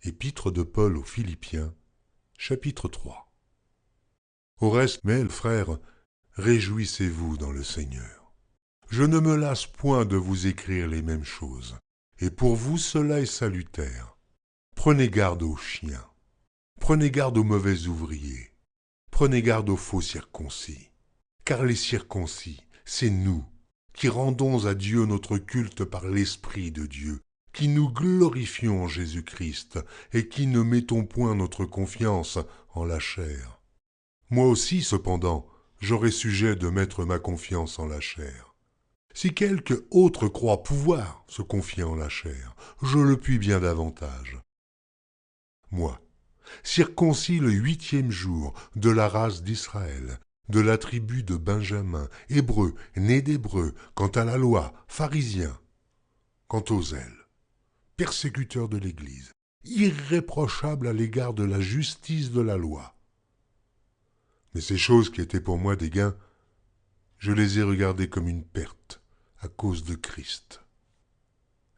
Épître de Paul aux Philippiens, chapitre 3. Au reste, mes frères, réjouissez-vous dans le Seigneur. Je ne me lasse point de vous écrire les mêmes choses, et pour vous cela est salutaire. Prenez garde aux chiens, prenez garde aux mauvais ouvriers, prenez garde aux faux circoncis, car les circoncis, c'est nous, qui rendons à Dieu notre culte par l'Esprit de Dieu, qui nous glorifions en Jésus-Christ et qui ne mettons point notre confiance en la chair. Moi aussi, cependant, j'aurais sujet de mettre ma confiance en la chair. Si quelque autre croit pouvoir se confier en la chair, je le puis bien davantage. Moi, circoncis le 8e jour de la race d'Israël, de la tribu de Benjamin, hébreu, né d'hébreu, quant à la loi, pharisien, quant au zèle, persécuteur de l'Église, irréprochable à l'égard de la justice de la loi. Mais ces choses qui étaient pour moi des gains, je les ai regardées comme une perte à cause de Christ.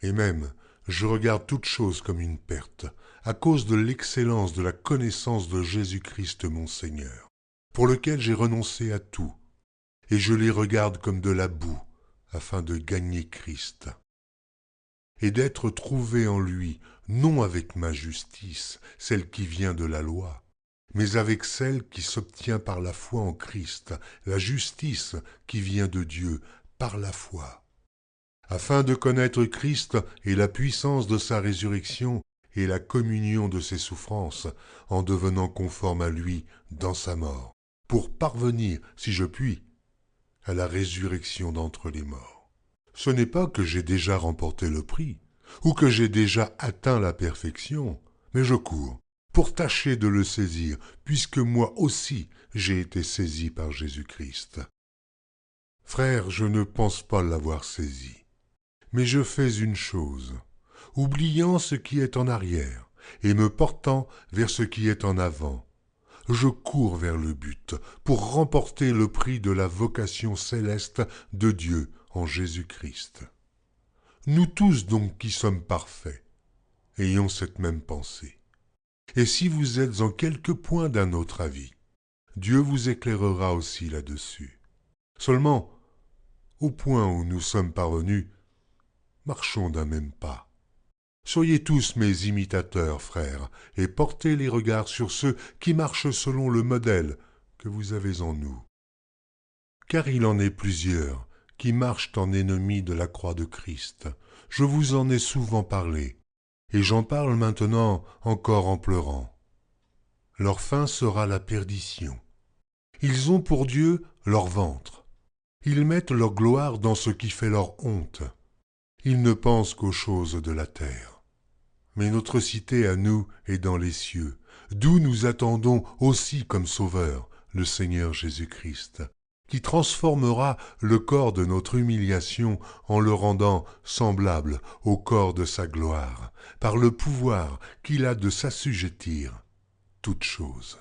Et même, je regarde toutes choses comme une perte à cause de l'excellence de la connaissance de Jésus-Christ mon Seigneur, pour lequel j'ai renoncé à tout, et je les regarde comme de la boue afin de gagner Christ et d'être trouvé en lui, non avec ma justice, celle qui vient de la loi, mais avec celle qui s'obtient par la foi en Christ, la justice qui vient de Dieu par la foi, afin de connaître Christ et la puissance de sa résurrection et la communion de ses souffrances, en devenant conforme à lui dans sa mort, pour parvenir, si je puis, à la résurrection d'entre les morts. Ce n'est pas que j'ai déjà remporté le prix, ou que j'ai déjà atteint la perfection, mais je cours pour tâcher de le saisir, puisque moi aussi j'ai été saisi par Jésus-Christ. Frère, je ne pense pas l'avoir saisi, mais je fais une chose, oubliant ce qui est en arrière, et me portant vers ce qui est en avant. Je cours vers le but, pour remporter le prix de la vocation céleste de Dieu en Jésus-Christ. Nous tous donc qui sommes parfaits, ayons cette même pensée. Et si vous êtes en quelque point d'un autre avis, Dieu vous éclairera aussi là-dessus. Seulement, au point où nous sommes parvenus, marchons d'un même pas. Soyez tous mes imitateurs, frères, et portez les regards sur ceux qui marchent selon le modèle que vous avez en nous. Car il en est plusieurs qui marchent en ennemis de la croix de Christ. Je vous en ai souvent parlé, et j'en parle maintenant encore en pleurant. Leur fin sera la perdition. Ils ont pour Dieu leur ventre. Ils mettent leur gloire dans ce qui fait leur honte. Ils ne pensent qu'aux choses de la terre. Mais notre cité à nous est dans les cieux, d'où nous attendons aussi comme Sauveur le Seigneur Jésus-Christ, qui transformera le corps de notre humiliation en le rendant semblable au corps de sa gloire, par le pouvoir qu'il a de s'assujettir toutes choses.